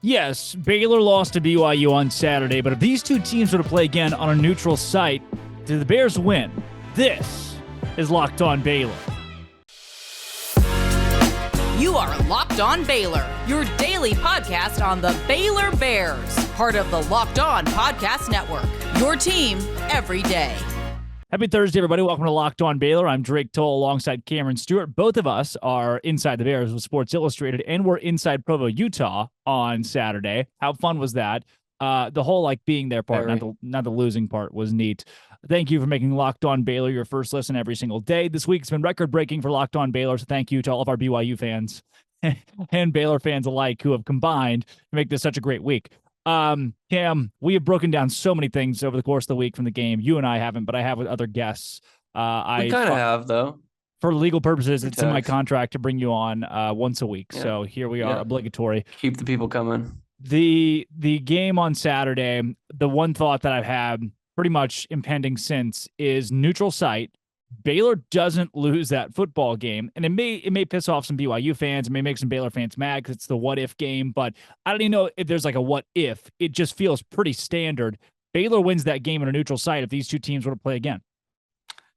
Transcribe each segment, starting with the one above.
Yes, Baylor lost to BYU on Saturday, but if these two teams were to play again on a neutral site, do the Bears win? This is Locked On Baylor. You are Locked On Baylor, your daily podcast on the Baylor Bears, part of the Locked On Podcast Network, your team every day. Happy Thursday, everybody. Welcome to Locked On Baylor. I'm Drake Toll alongside Cameron Stewart. Both of us are inside the Bears with Sports Illustrated, and we're inside Provo, Utah on Saturday. How fun was that? The whole being there part, not the losing part, was neat. Thank you for making Locked On Baylor your first listen every single day. This week's been record-breaking for Locked On Baylor, so thank you to all of our BYU fans and Baylor fans alike who have combined to make this such a great week. Cam, we have broken down so many things over the course of the week from the game. You and I haven't, but I have with other guests. I kind of have, though. For legal purposes, it's in my contract to bring you on once a week. Yeah. So here we are, obligatory. Keep the people coming. The game on Saturday, the one thought that I've had pretty much impending since is neutral site. Baylor doesn't lose that football game, and it may piss off some BYU fans. It may make some Baylor fans mad because it's the what if game, but I don't even know if there's a what if. It just feels pretty standard. Baylor wins that game on a neutral site if these two teams were to play again.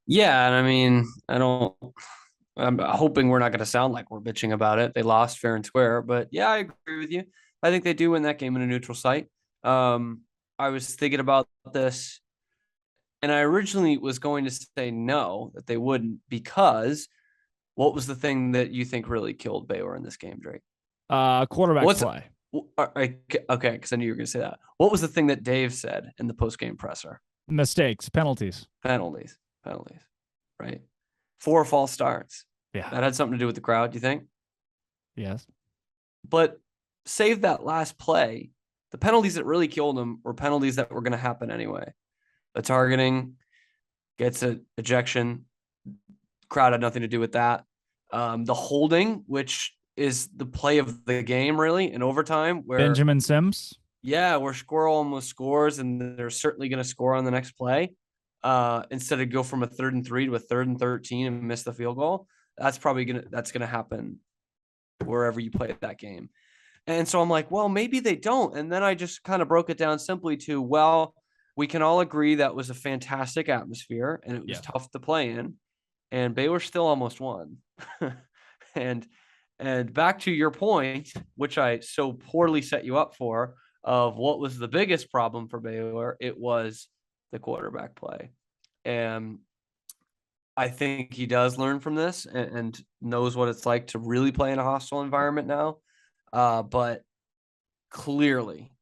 Yeah, and I mean, I'm hoping we're not going to sound like we're bitching about it. They lost fair and square, but yeah, I agree with you. I think they do win that game in a neutral site. I was thinking about this, and I originally was going to say no, that they wouldn't, because what was the thing that you think really killed Baylor in this game, Drake? Quarterback play. Okay, because I knew you were going to say that. What was the thing that Dave said in the post-game presser? Mistakes, penalties, right? 4 false starts. Yeah. That had something to do with the crowd, do you think? Yes. But save that last play. The penalties that really killed him were penalties that were going to happen anyway. The targeting gets an ejection. Crowd had nothing to do with that. The holding, which is the play of the game, really, in overtime, where Benjamin Sims. Yeah, where Squirrel almost scores, and they're certainly going to score on the next play. Instead of go from a 3rd and 3 to a 3rd and 13 and miss the field goal. That's gonna happen wherever you play that game. And so I'm like, well, maybe they don't. And then I just kind of broke it down simply to, well, we can all agree that was a fantastic atmosphere and it was tough to play in, and Baylor still almost won. and back to your point, which I so poorly set you up for, of what was the biggest problem for Baylor, it was the quarterback play. And I think he does learn from this and knows what it's like to really play in a hostile environment now. But clearly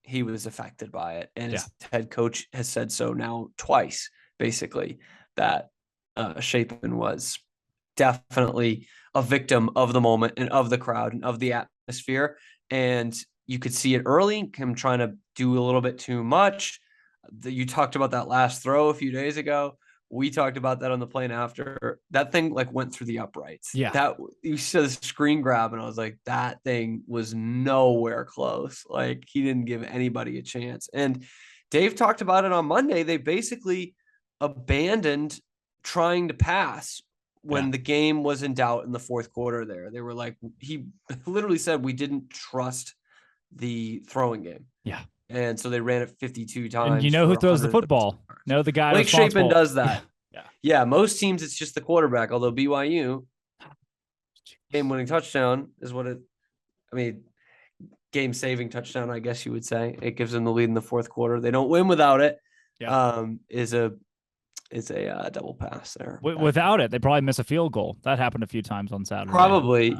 he was affected by it. And his head coach has said so now twice, basically, that Shapen was definitely a victim of the moment and of the crowd and of the atmosphere. And you could see it early, him trying to do a little bit too much. You talked about that last throw a few days ago. We talked about that on the plane after. That thing went through the uprights. Yeah. That you said the screen grab, and I was like, that thing was nowhere close. He didn't give anybody a chance. And Dave talked about it on Monday. They basically abandoned trying to pass when the game was in doubt in the fourth quarter there. They were he literally said, we didn't trust the throwing game. Yeah. And so they ran it 52 times. And you know who throws the football? No, the guy. Blake Shapen does that. Yeah. Most teams it's just the quarterback. Although BYU game-winning touchdown is what it. I mean, game-saving touchdown, I guess you would say. It gives them the lead in the fourth quarter. They don't win without it. Yeah. Is a double pass there. Without it, they probably miss a field goal. That happened a few times on Saturday. Probably,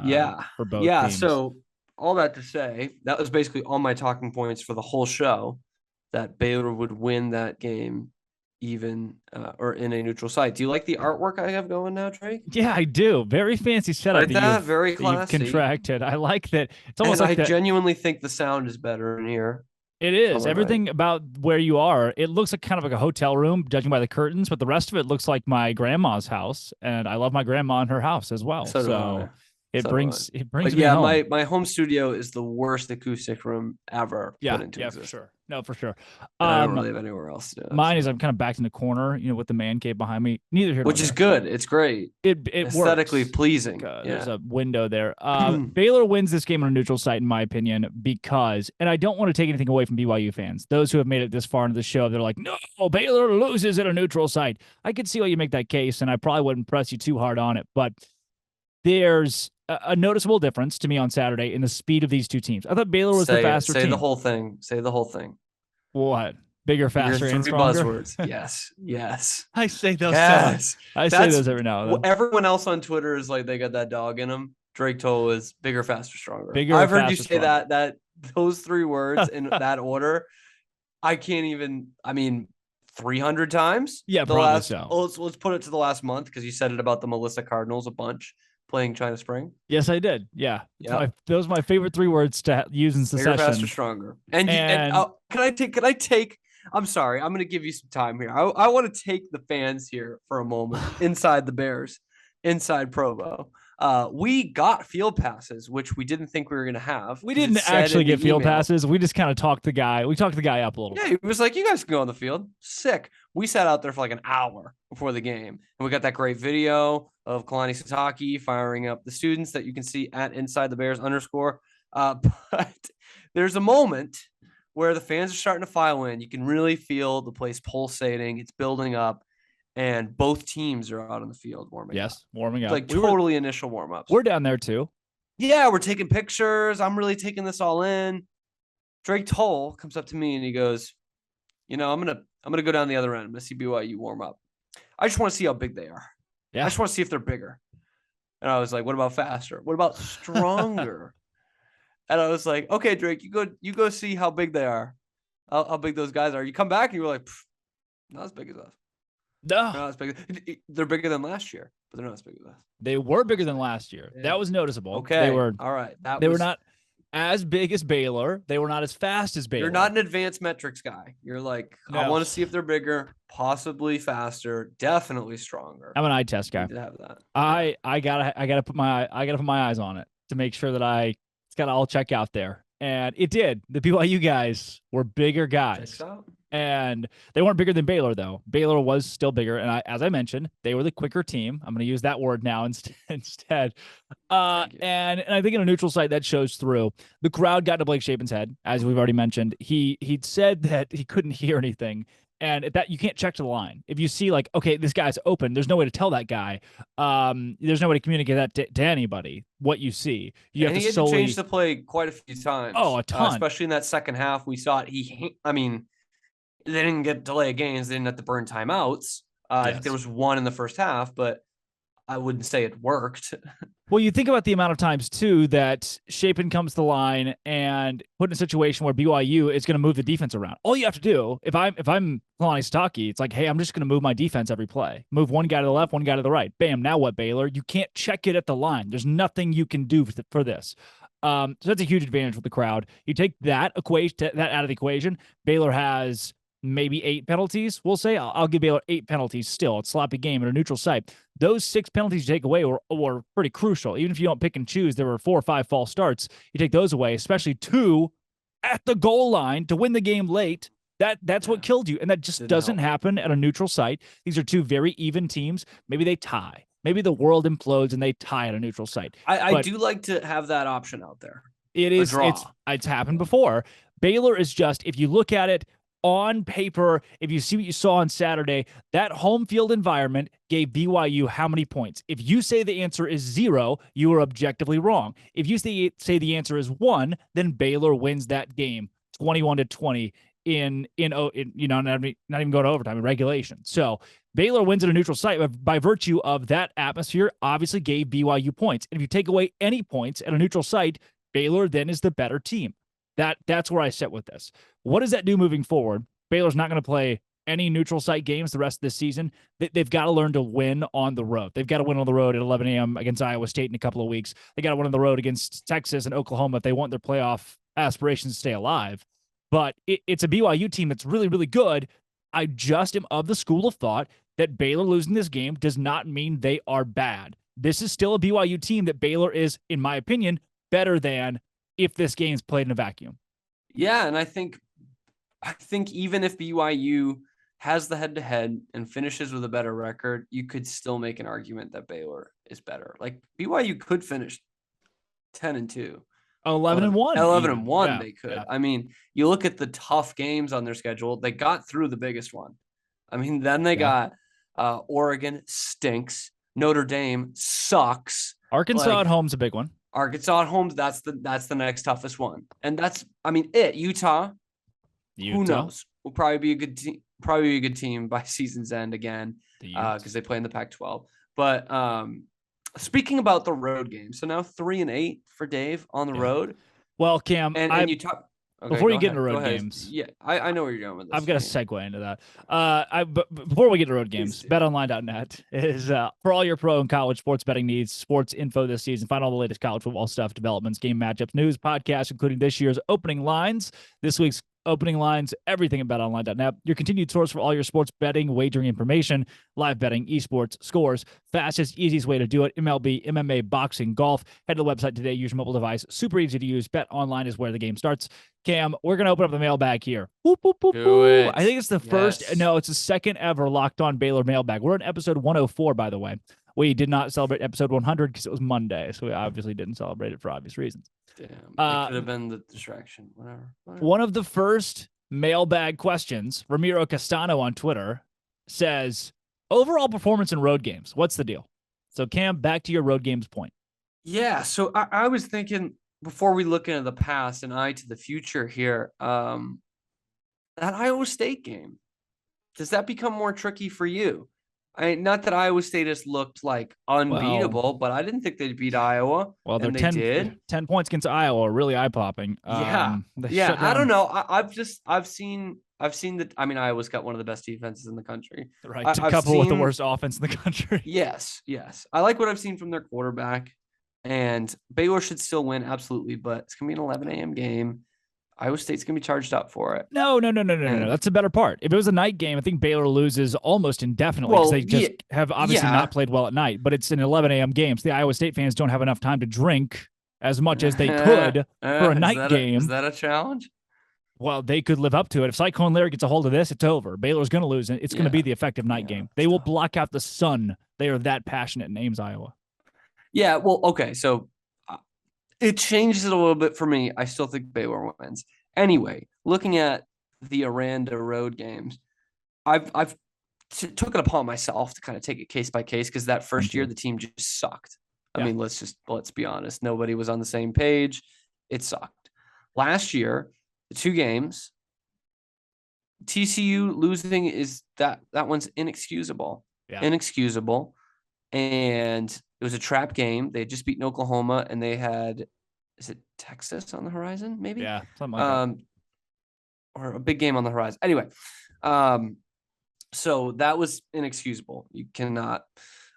for both teams. So all that to say, that was basically all my talking points for the whole show, that Baylor would win that game even or in a neutral site. Do you like the artwork I have going now, Drake? Yeah, I do. Very fancy setup. Very classy. You've contracted. I like that. It's almost I genuinely think the sound is better in here. It is. Everything about where you are, it looks kind of like a hotel room, judging by the curtains, but the rest of it looks like my grandma's house, and I love my grandma and her house as well. So it brings me home. My home studio is the worst acoustic room ever put into existence. For sure. No, for sure. And I don't really have anywhere else to do it. Mine is I'm kind of backed in the corner, with the man cave behind me. Neither here nor Which is there. good. It's great. It aesthetically works. pleasing. There's a window there. Baylor wins this game on a neutral site, in my opinion, because, and I don't want to take anything away from BYU fans. Those who have made it this far into the show, they're like, no, Baylor loses at a neutral site. I could see why you make that case, and I probably wouldn't press you too hard on it. But there's a noticeable difference to me on Saturday in the speed of these two teams. I thought Baylor was the faster team. Say the whole thing. Say the whole thing. What? Bigger, faster, and stronger? Buzzwords. Yes. I say those. Yes. I say those every now and then. Everyone else on Twitter is like, they got that dog in them. Drake Toll is bigger, faster, stronger. I've heard you say that those three words in that order. I can't even, 300 times? Yeah, probably so. Let's put it to the last month, because you said it about the Melissa Cardinals a bunch playing China Spring. Yes, I did. Yeah. Those are my favorite three words to use in succession. Bigger, faster, stronger. And can I take, I'm sorry, I'm going to give you some time here. I want to take the fans here for a moment inside the Bears, inside Provo. We got field passes, which we didn't think we were going to have. We didn't actually get field passes. We just kind of talked the guy. We talked the guy up a little bit. Yeah, he was like, you guys can go on the field. Sick. We sat out there for like an hour before the game. And we got that great video of Kalani Sitake firing up the students that you can see at Inside the Bears _. But there's a moment where the fans are starting to file in. You can really feel the place pulsating. It's building up. And both teams are out on the field warming up. Yes, warming up. Like totally initial warm-ups. We're down there too. Yeah, we're taking pictures. I'm really taking this all in. Drake Toll comes up to me and he goes, I'm gonna go down the other end. I'm gonna see BYU warm up. I just want to see how big they are. Yeah. I just want to see if they're bigger. And I was like, what about faster? What about stronger? And I was like, okay, Drake, you go see how big they are. How big those guys are. You come back and you were like, not as big as us. No, not as big. They're bigger than last year, but they're not as big as us. They were bigger than last year. Yeah. That was noticeable. Okay, they were all right. They were not as big as Baylor. They were not as fast as Baylor. You're not an advanced metrics guy. You're like, no. I want to see if they're bigger, possibly faster, definitely stronger. I'm an eye test guy. To have that. I gotta put my eyes on it to make sure that it's got to all check out there. And it did. The BYU guys were bigger guys. And they weren't bigger than Baylor, though. Baylor was still bigger. And as I mentioned, they were the quicker team. I'm going to use that word now instead. And I think in a neutral site, that shows through. The crowd got into Blake Shapen's head, as we've already mentioned. He'd said that he couldn't hear anything. And at that, you can't check to the line. If you see, like, okay, this guy's open, there's no way to tell that guy. There's no way to communicate that to anybody, what you see. You have to solely change the play quite a few times. Oh, a ton. Especially in that second half, we saw it. They didn't get delay games. They didn't have to burn timeouts. I think there was one in the first half, but I wouldn't say it worked. Well, you think about the amount of times, too, that Shapen comes to the line and put in a situation where BYU is going to move the defense around. All you have to do, if I'm Kalani Sitake, it's like, hey, I'm just going to move my defense every play. Move one guy to the left, one guy to the right. Bam, now what, Baylor? You can't check it at the line. There's nothing you can do for this. So that's a huge advantage with the crowd. You take that out of the equation, Baylor has maybe 8 penalties. We'll say I'll give Baylor 8 penalties still. It's a sloppy game at a neutral site. Those 6 penalties you take away were pretty crucial. Even if you don't pick and choose, there were 4 or 5 false starts. You take those away, especially 2 at the goal line to win the game late. That's what killed you. And that just doesn't happen at a neutral site. These are 2 very even teams. Maybe they tie. Maybe the world implodes and they tie at a neutral site. I do like to have that option out there. It's happened before. Baylor is just, if you look at it, on paper, if you see what you saw on Saturday, that home field environment gave BYU how many points? If you say the answer is 0, you are objectively wrong. If you say the answer is 1, then Baylor wins that game 21-20 in not even going to overtime in regulation. So Baylor wins at a neutral site by virtue of that atmosphere. Obviously, gave BYU points. And if you take away any points at a neutral site, Baylor then is the better team. That's where I sit with this. What does that do moving forward? Baylor's not going to play any neutral site games the rest of this season. They've got to learn to win on the road. They've got to win on the road at 11 a.m. against Iowa State in a couple of weeks. They got to win on the road against Texas and Oklahoma if they want their playoff aspirations to stay alive. But it's a BYU team that's really, really good. I just am of the school of thought that Baylor losing this game does not mean they are bad. This is still a BYU team that Baylor is, in my opinion, better than if this game's played in a vacuum. Yeah, and I think I think even if BYU has the head-to-head and finishes with a better record, you could still make an argument that Baylor is better. Like BYU could finish 10-2. 11-1. 11-1, Yeah, they could. yeah. I mean, you look at the tough games on their schedule. They got through the biggest one. I mean, then they got Oregon stinks. Notre Dame sucks. Arkansas at home's a big one. Arkansas at home, that's the next toughest one. And that's, I mean, Utah. Who knows? Will probably be a good team. Probably be a good team by season's end again, because they play in the Pac-12. But speaking about the road game, so now 3-8 for Dave on the road. Well, Cam, and you talk. Okay, before you get into road games, yeah, I know where you're going with this. I've got a segue into that. But before we get to road games, betonline.net is for all your pro and college sports betting needs, sports info this season. Find all the latest college football stuff, developments, game matchups, news, podcasts, including this year's opening lines, this week's opening lines, everything at betonline.net. Your continued source for all your sports betting, wagering information, live betting, esports, scores, fastest, easiest way to do it. MLB, MMA, boxing, golf. Head to the website today. Use your mobile device. Super easy to use. Bet online is where the game starts. Cam, we're going to open up the mailbag here. Whoop, whoop, whoop, do it. I think it's the first. No, it's the second ever Locked On Baylor mailbag. We're in episode 104, by the way. We did not celebrate episode 100 because it was Monday, so we obviously didn't celebrate it for obvious reasons. Damn, it could have been the distraction. Whatever. One of the first mailbag questions, Ramiro Castano on Twitter says, overall performance in road games. What's the deal? So, Cam, back to your road games point. Yeah, so I was thinking before we look into the past and eye to the future here, that Iowa State game, does that become more tricky for you? Not that Iowa State has looked like unbeatable, but I didn't think they'd beat Iowa. Well, they're 10 points against Iowa are really eye-popping. Yeah. I don't know. I've seen that. I mean, Iowa's got one of the best defenses in the country. Right. To couple with the worst offense in the country. Yes. I like what I've seen from their quarterback, and Baylor should still win. Absolutely. But it's going to be an 11 a.m. game. Iowa State's going to be charged up for it. No. That's the better part. If it was a night game, I think Baylor loses almost indefinitely because they just have obviously not played well at night. But it's an 11 a.m. game, so the Iowa State fans don't have enough time to drink as much as they could for a night game. Is that a challenge? Well, they could live up to it. If Cyclone Larry gets a hold of this, it's over. Baylor's going to lose, and it's going to be the effective night game. They will block out the sun. They are that passionate in Ames, Iowa. Yeah, well, okay, so it changes it a little bit for me. I still think Baylor wins. Anyway, looking at the Aranda road games, I've took it upon myself to kind of take it case by case because that first year the team just sucked. I mean, let's be honest. Nobody was on the same page. It sucked. Last year, the two games, TCU losing is that one's inexcusable. Yeah. Inexcusable. And it was a trap game. They had just beaten Oklahoma, and they had, is it Texas on the horizon? Maybe. Yeah, something like that. Or a big game on the horizon. Anyway, so that was inexcusable. You cannot,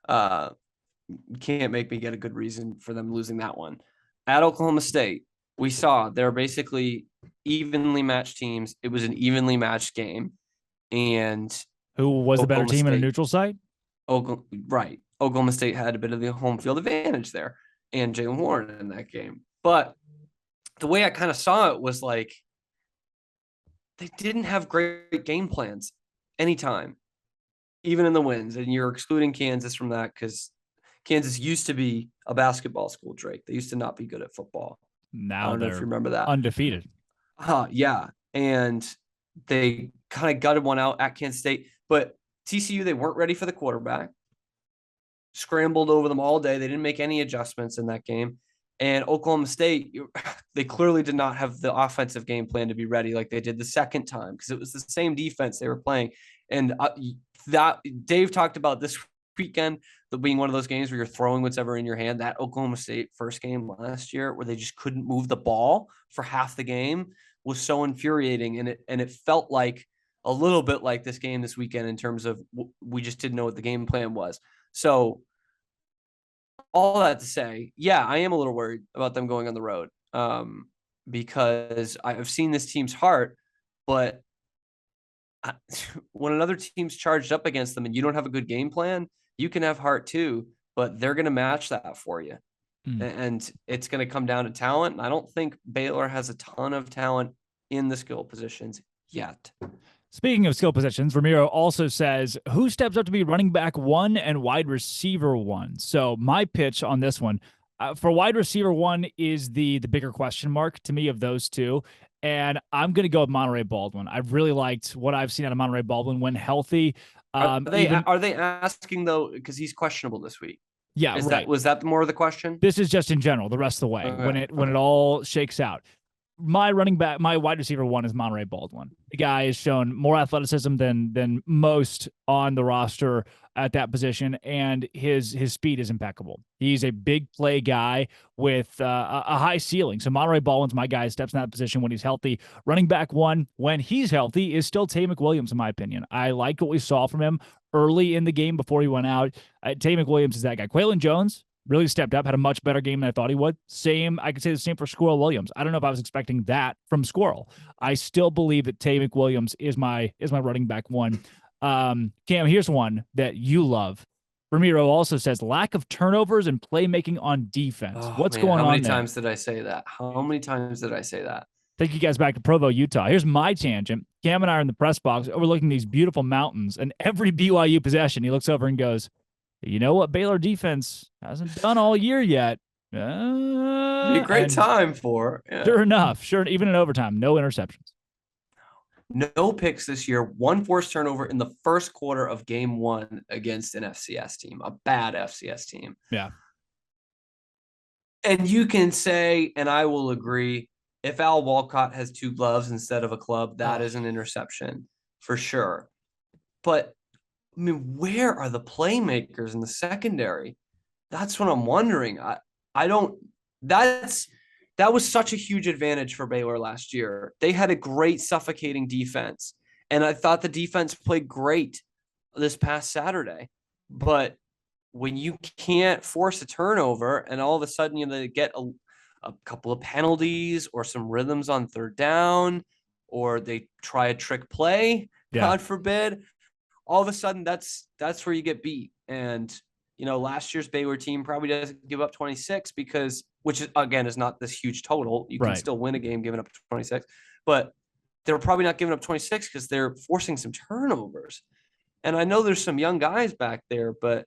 you can't make me get a good reason for them losing that one. At Oklahoma State, we saw they're basically evenly matched teams. It was an evenly matched game, and who was the better team in a neutral site? Right. Oklahoma State had a bit of the home field advantage there, and Jaylen Warren in that game. But the way I kind of saw it was like they didn't have great game plans anytime, even in the wins. And you're excluding Kansas from that because Kansas used to be a basketball school, Drake. They used to not be good at football. Now I don't know if you remember that. Undefeated. Yeah. And they kind of gutted one out at Kansas State. But TCU, they weren't ready for the quarterback. Scrambled over them all day. They didn't make any adjustments in that game. And Oklahoma State, they clearly did not have the offensive game plan to be ready like they did the second time because it was the same defense they were playing. And that Dave talked about this weekend being one of those games where you're throwing whatever in your hand. That Oklahoma State first game last year where they just couldn't move the ball for half the game was so infuriating. And it felt like a little bit like this game this weekend in terms of we just didn't know what the game plan was. So all that to say, yeah, I am a little worried about them going on the road because I've seen this team's heart, but when another team's charged up against them and you don't have a good game plan, you can have heart too, but they're going to match that for you. And it's going to come down to talent. And I don't think Baylor has a ton of talent in the skill positions yet. Speaking of skill positions, Ramiro also says, who steps up to be running back 1 and wide receiver 1? So my pitch on this one, for wide receiver 1 is the bigger question mark to me of those two. And I'm going to go with Monterey Baldwin. I've really liked what I've seen out of Monterey Baldwin when healthy. Are they asking, though, because he's questionable this week? Yeah, right. Was that more of the question? This is just in general, the rest of the way, when it all shakes out. My wide receiver 1 is Monterey Baldwin. The guy has shown more athleticism than most on the roster at that position, and his speed is impeccable. He's a big play guy with a high ceiling. So Monterey Baldwin's my guy, steps in that position when he's healthy. Running back 1, when he's healthy, is still Tay McWilliams, in my opinion. I liked what we saw from him early in the game before he went out. Tay McWilliams is that guy. Quaylon Jones really stepped up, had a much better game than I thought he would. I could say the same for Squirrel Williams. I don't know if I was expecting that from Squirrel. I still believe that Tay McWilliams is my running back 1. Cam, here's one that you love. Ramiro also says lack of turnovers and playmaking on defense. What's going on there? How many times did I say that? Take you guys back to Provo, Utah. Here's my tangent. Cam and I are in the press box overlooking these beautiful mountains, and every BYU possession, he looks over and goes, you know what Baylor defense hasn't done all year yet? Be a great time for. Yeah. Sure enough. Even in overtime, no interceptions. No picks this year. 1 forced turnover in the first quarter of game 1 against an FCS team, a bad FCS team. Yeah. And you can say, and I will agree, if Al Walcott has 2 gloves instead of a club, that is an interception for sure. But I mean, where are the playmakers in the secondary? That's what I'm wondering. That was such a huge advantage for Baylor last year. They had a great suffocating defense, and I thought the defense played great this past Saturday. But when you can't force a turnover and all of a sudden they get a couple of penalties or some rhythms on third down, or they try a trick play, God forbid, all of a sudden that's where you get beat. And last year's Baylor team probably doesn't give up 26 which is not this huge total. You can still win a game giving up 26, but they're probably not giving up 26 because they're forcing some turnovers. And I know there's some young guys back there, but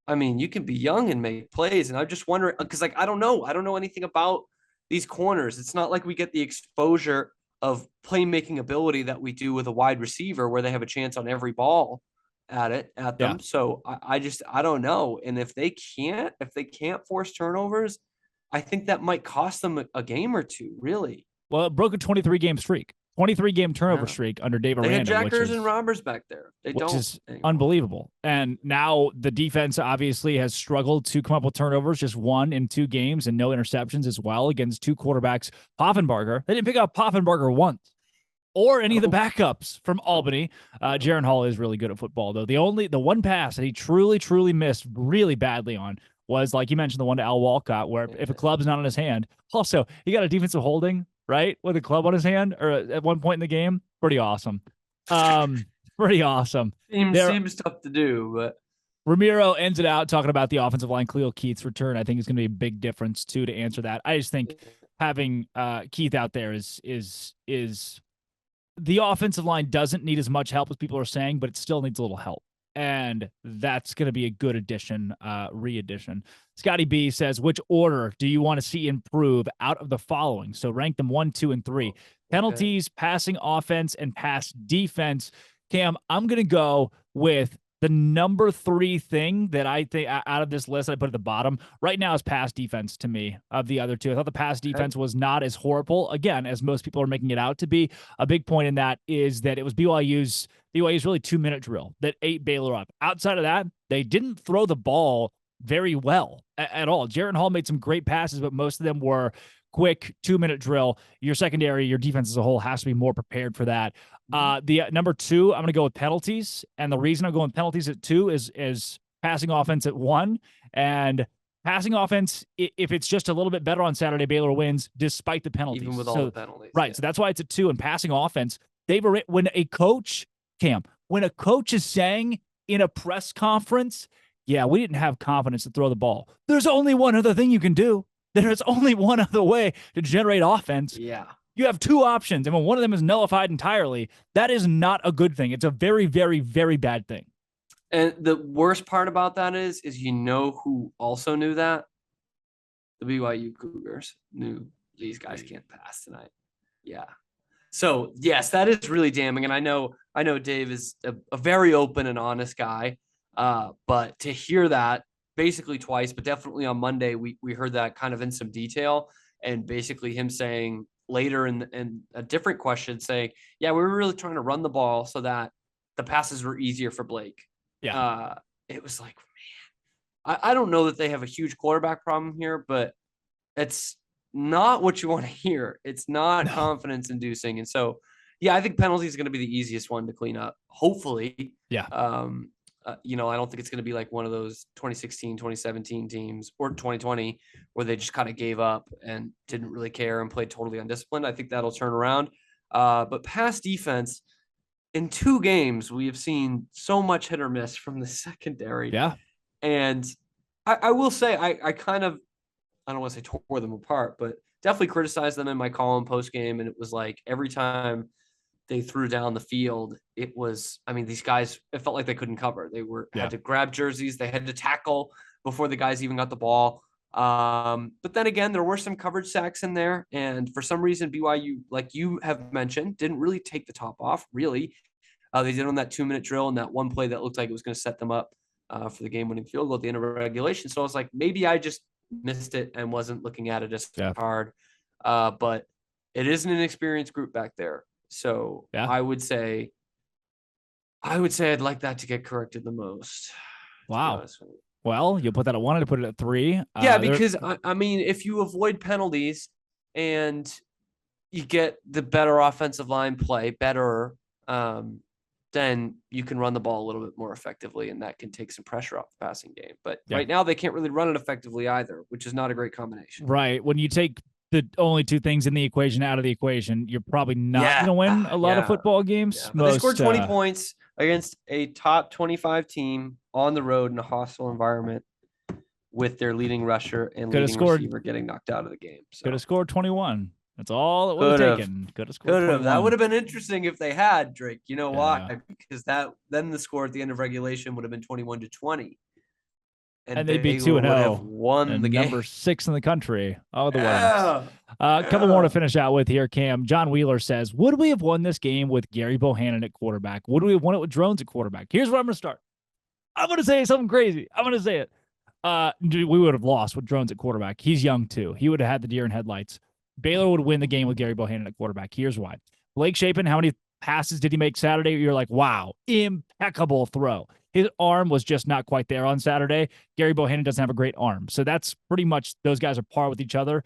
I mean, you can be young and make plays. And I'm just wondering, because I don't know anything about these corners. It's not like we get the exposure of playmaking ability that we do with a wide receiver where they have a chance on every ball at them. Yeah. So I don't know. And if they can't force turnovers, I think that might cost them a game or two, really. Well, it broke a 23-game streak. 23-game turnover streak under Dave Aranda. They had Jackers and robbers back there. Which is unbelievable. And now the defense obviously has struggled to come up with turnovers, just 1 in 2 games and no interceptions as well against 2 quarterbacks. Poffenbarger, they didn't pick up Poffenbarger once or any of the backups from Albany. Jaron Hall is really good at football, though. The one pass that he truly missed really badly on was, like you mentioned, the one to Al Walcott, where if a club's not in his hand. Also, he got a defensive holding, right, with a club on his hand, or at one point in the game. Pretty awesome. Pretty awesome. Seems tough to do, but Ramiro ends it out talking about the offensive line. Khalil Keith's return, I think, is going to be a big difference too to answer that. I just think having Keith out there is the offensive line doesn't need as much help as people are saying, but it still needs a little help. And that's going to be a good addition, re-addition. Scotty B says, which order do you want to see improve out of the following? So rank them 1, 2, and 3. Penalties, passing offense, and pass defense. Cam, I'm going to go with the number 3 thing that I think out of this list I put at the bottom right now is pass defense to me of the other 2. I thought the pass defense was not as horrible, again, as most people are making it out to be. A big point in that is that it was BYU's really 2-minute drill that ate Baylor up. Outside of that, they didn't throw the ball very well at all. Jaron Hall made some great passes, but most of them were quick 2-minute drill. Your secondary, your defense as a whole has to be more prepared for that. The number 2, I'm going to go with penalties. And the reason I'm going penalties at 2 is passing offense at 1. And passing offense, if it's just a little bit better on Saturday, Baylor wins despite the penalties. Even with all the penalties. Right. Yeah. So that's why it's at 2. And passing offense, when a coach is saying in a press conference, yeah, we didn't have confidence to throw the ball. There's only one other thing you can do. There's only one other way to generate offense. Yeah. You have two options, and when one of them is nullified entirely, that is not a good thing. It's a very, very, very bad thing. And the worst part about that is who also knew that? The BYU Cougars knew these guys can't pass tonight. Yeah. So yes, that is really damning. And I know Dave is a very open and honest guy. But to hear that basically twice, but definitely on Monday, we heard that kind of in some detail, and basically him saying later in a different question saying, yeah, we were really trying to run the ball so that the passes were easier for Blake. Yeah. It was like, man, I don't know that they have a huge quarterback problem here, but it's not what you want to hear. It's not confidence inducing. And so, yeah, I think penalty is going to be the easiest one to clean up. Hopefully. Yeah. I don't think it's going to be like one of those 2016, 2017 teams or 2020 where they just kind of gave up and didn't really care and played totally undisciplined. I think that'll turn around. But pass defense, in 2 games, we have seen so much hit or miss from the secondary. Yeah. And I will say, I kind of, I don't want to say tore them apart, but definitely criticized them in my column post game. And it was like every time they threw down the field, it was, these guys, it felt like they couldn't cover. They had to grab jerseys. They had to tackle before the guys even got the ball. But then again, there were some coverage sacks in there. And for some reason, BYU, like you have mentioned, didn't really take the top off, really. They did on that 2-minute drill and that one play that looked like it was going to set them up for the game-winning field goal at the end of regulation. So I was like, maybe I just missed it and wasn't looking at it as hard. But it is an inexperienced group back there. So I would say I'd like that to get corrected the most. Wow. Well, you'll put that at 1 and put it at 3. Yeah, because if you avoid penalties and you get the better offensive line play, then you can run the ball a little bit more effectively, and that can take some pressure off the passing game. But right now they can't really run it effectively either, which is not a great combination. Right. When you take the only 2 things in the equation out of the equation, you're probably not going to win a lot of football games. Yeah. They scored 20 points against a top 25 team on the road in a hostile environment with their leading rusher and leading receiver getting knocked out of the game. So. Could have scored 21. That's all it would have taken. Could have scored 21. That would have been interesting if they had, Drake. You know why? Because then the score at the end of regulation would have been 21-20. And they'd be 2-0. Won the game. Number 6 in the country. Oh, the winners. A couple more to finish out with here, Cam. John Wheeler says, would we have won this game with Gary Bohannon at quarterback? Would we have won it with drones at quarterback? Here's where I'm going to start. I'm going to say something crazy. I'm going to say it. We would have lost with drones at quarterback. He's young, too. He would have had the deer in headlights. Baylor would win the game with Gary Bohannon at quarterback. Here's why. Blake Shapen, how many passes did he make Saturday? You're like, wow, impeccable throw. His arm was just not quite there on Saturday. Gary Bohannon doesn't have a great arm. So that's pretty much, those guys are par with each other.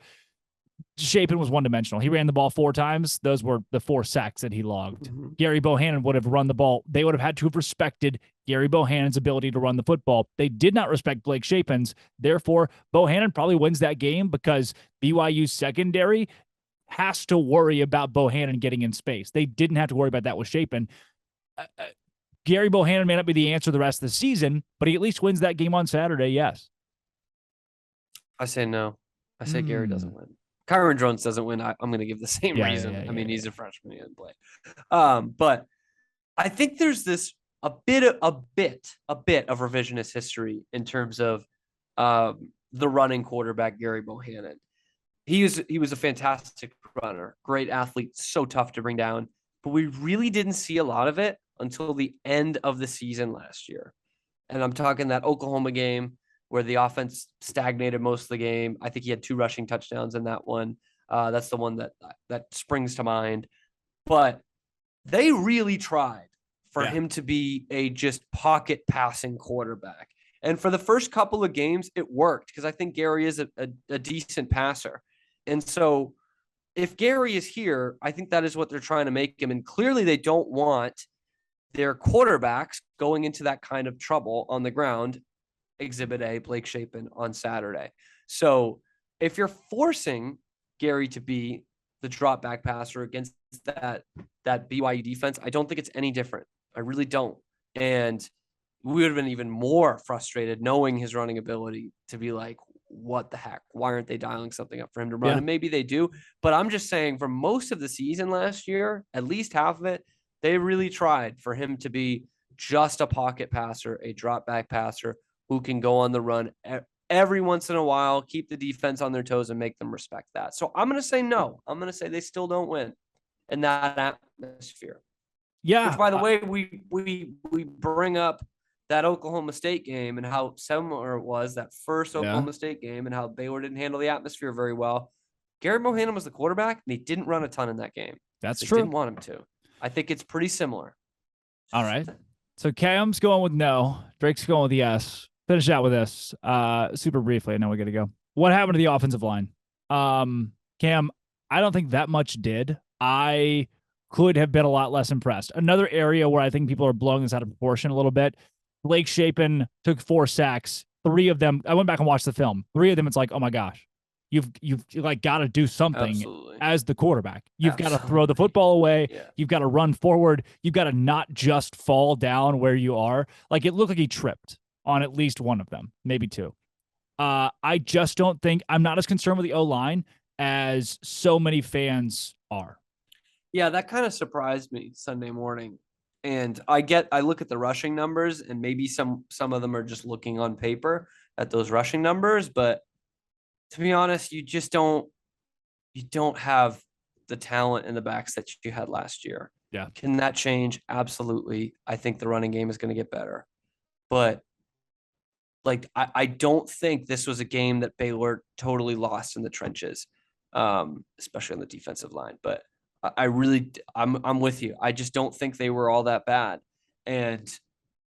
Shapen was one-dimensional. He ran the ball 4 times. Those were the 4 sacks that he logged. Mm-hmm. Gary Bohannon would have run the ball. They would have had to have respected Gary Bohannon's ability to run the football. They did not respect Blake Shapen's. Therefore, Bohannon probably wins that game because BYU's secondary has to worry about Bohannon getting in space. They didn't have to worry about that with Shapen. Gary Bohannon may not be the answer the rest of the season, but he at least wins that game on Saturday, yes. I say no. I say Gary doesn't win. Kyron Drones doesn't win. I'm going to give the same reason. He's a freshman. He didn't play. But I think there's this a bit of revisionist history in terms of the running quarterback, Gary Bohannon. He was a fantastic runner, great athlete, so tough to bring down. But we really didn't see a lot of it until the end of the season last year. And I'm talking that Oklahoma game where the offense stagnated most of the game. I think he had 2 rushing touchdowns in that one. That's the one that springs to mind. But they really tried for him to be a just pocket passing quarterback. And for the first couple of games, it worked because I think Gary is a decent passer. And so if Gary is here, I think that is what they're trying to make him. And clearly they don't want their quarterbacks going into that kind of trouble on the ground. Exhibit A, Blake Shapen on Saturday. So if you're forcing Gary to be the drop back passer against that BYU defense, I don't think it's any different. I really don't. And we would have been even more frustrated knowing his running ability to be like, what the heck? Why aren't they dialing something up for him to run? Yeah. And maybe they do, but I'm just saying for most of the season last year, at least half of it, they really tried for him to be just a pocket passer, a drop back passer who can go on the run every once in a while, keep the defense on their toes and make them respect that. So I'm going to say no. I'm going to say they still don't win in that atmosphere. Yeah. Which, by the way, we bring up that Oklahoma State game and how similar it was, that first Oklahoma State game, and how Baylor didn't handle the atmosphere very well. Garrett Bohannon was the quarterback, and he didn't run a ton in that game. That's they true. Didn't want him to. I think it's pretty similar. All right. So Cam's going with no. Drake's going with yes. Finish out with this super briefly. I know we got to go. What happened to the offensive line? Cam, I don't think that much did. I could have been a lot less impressed. Another area where I think people are blowing this out of proportion a little bit. Blake Shapen took 4 sacks. 3 of them, I went back and watched the film. 3 of them, it's like, oh my gosh, you've like got to do something as the quarterback. You've got to throw the football away. Yeah. You've got to run forward. You've got to not just fall down where you are. Like, it looked like he tripped on at least one of them, maybe 2. I just don't think, I'm not as concerned with the O-line as so many fans are. Yeah, that kind of surprised me Sunday morning. And I look at the rushing numbers, and maybe some of them are just looking on paper at those rushing numbers. But to be honest, you don't have the talent in the backs that you had last year. Yeah. Can that change? Absolutely. I think the running game is going to get better. But like, I don't think this was a game that Baylor totally lost in the trenches, especially on the defensive line. But I'm with you. I just don't think they were all that bad. And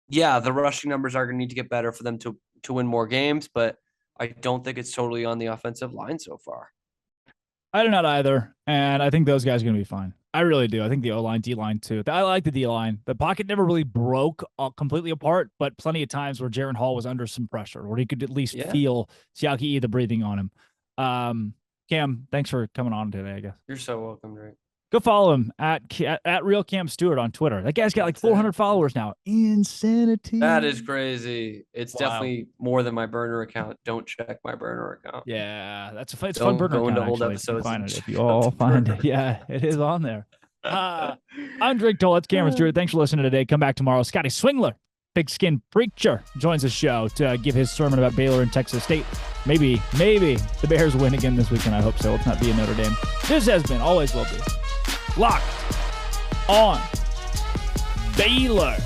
yeah, the rushing numbers are going to need to get better for them to win more games, but I don't think it's totally on the offensive line so far. I do not either. And I think those guys are going to be fine. I really do. I think the O-line, D-line too. I like the D-line. The pocket never really broke completely apart, but plenty of times where Jaron Hall was under some pressure, where he could at least feel Siaki E, the breathing on him. Cam, thanks for coming on today, I guess. You're so welcome, Drake. Go follow him at Real Cam Stewart on Twitter. That guy's got like 400 followers now. Insanity. That is crazy. It's definitely more than my burner account. Don't check my burner account. Yeah, it's a fun burner account. Into old actually. episodes. Find it if you all find it. Yeah, it is on there. I'm Drake Toll. That's Cameron Stewart. Thanks for listening today. Come back tomorrow. Scotty Swingler, Big Skin Preacher, joins the show to give his sermon about Baylor and Texas State. Maybe the Bears win again this weekend. I hope so. Let's not be a Notre Dame. This has been, always will be, Locked on Baylor.